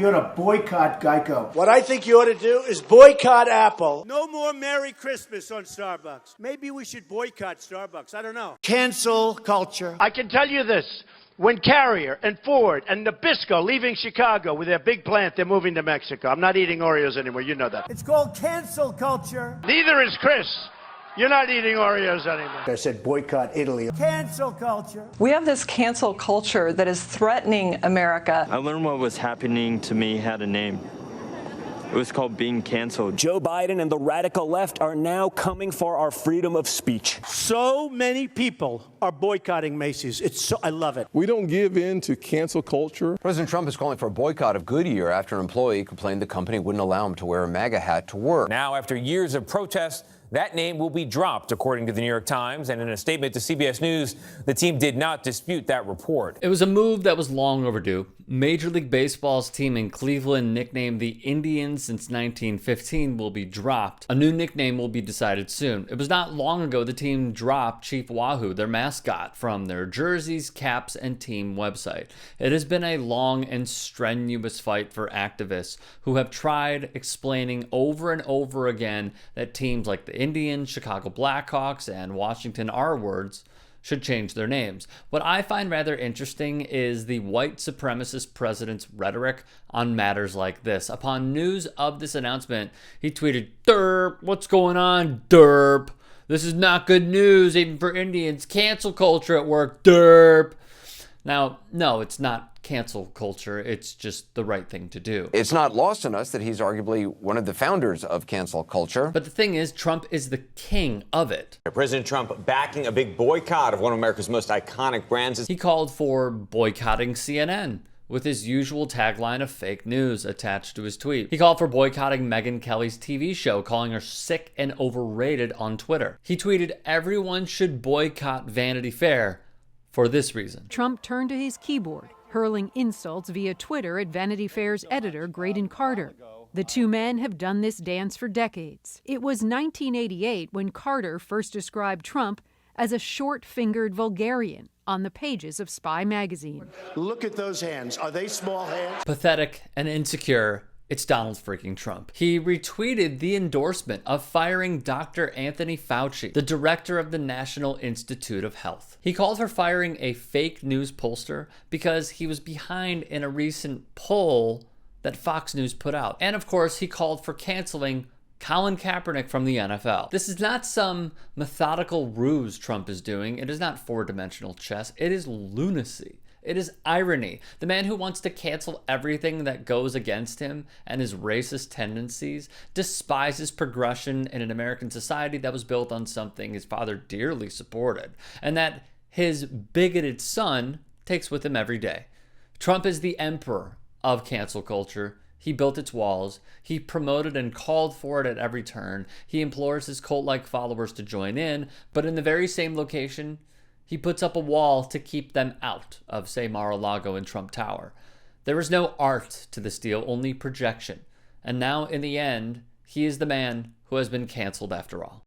We ought to boycott Geico. What I think you ought to do is boycott Apple. No more Merry Christmas on Starbucks. Maybe we should boycott Starbucks. I don't know. Cancel culture. I can tell you this. When Carrier and Ford and Nabisco leaving Chicago with their big plant, they're moving to Mexico. I'm not eating Oreos anymore. You know that. It's called cancel culture. Neither is Chris. You're not eating Oreos anymore. I said boycott Italy. Cancel culture. We have this cancel culture that is threatening America. I learned what was happening to me had a name. It was called being canceled. Joe Biden and the radical left are now coming for our freedom of speech. So many people are boycotting Macy's. I love it. We don't give in to cancel culture. President Trump is calling for a boycott of Goodyear after an employee complained the company wouldn't allow him to wear a MAGA hat to work. Now, after years of protests, that name will be dropped, according to the New York Times. And in a statement to CBS News, the team did not dispute that report. It was a move that was long overdue. Major League Baseball's team in Cleveland, nicknamed the Indians since 1915, will be dropped. A new nickname will be decided soon. It was not long ago the team dropped Chief Wahoo, their mascot, from their jerseys, caps, and team website. It has been a long and strenuous fight for activists who have tried explaining over and over again that teams like the Indians, Chicago Blackhawks, and Washington R-words should change their names. What I find rather interesting is the white supremacist president's rhetoric on matters like this. Upon news of this announcement, he tweeted, "Derp, what's going on, derp? This is not good news, even for Indians. Cancel culture at work, derp." Now, no, it's not cancel culture. It's just the right thing to do. It's not lost on us that he's arguably one of the founders of cancel culture. But the thing is, Trump is the king of it. President Trump backing a big boycott of one of America's most iconic brands. He called for boycotting CNN with his usual tagline of fake news attached to his tweet. He called for boycotting Megyn Kelly's TV show, calling her sick and overrated on Twitter. He tweeted, "Everyone should boycott Vanity Fair for this reason." Trump turned to his keyboard, hurling insults via Twitter at Vanity Fair's editor, Graydon Carter. The two men have done this dance for decades. It was 1988 when Carter first described Trump as a short-fingered vulgarian on the pages of Spy magazine. Look at those hands. Are they small hands? Pathetic and insecure. It's Donald freaking Trump. He retweeted the endorsement of firing Dr. Anthony Fauci, the director of the National Institute of Health. He called for firing a fake news pollster because he was behind in a recent poll that Fox News put out. And of course, he called for canceling Colin Kaepernick from the NFL. This is not some methodical ruse Trump is doing. It is not four-dimensional chess. It is lunacy. It is irony. The man who wants to cancel everything that goes against him and his racist tendencies despises progression in an American society that was built on something his father dearly supported, and that his bigoted son takes with him every day. Trump is the emperor of cancel culture. He built its walls. He promoted and called for it at every turn. He implores his cult-like followers to join in, but in the very same location, he puts up a wall to keep them out of, say, Mar-a-Lago and Trump Tower. There is no art to this deal, only projection. And now, in the end, he is the man who has been canceled after all.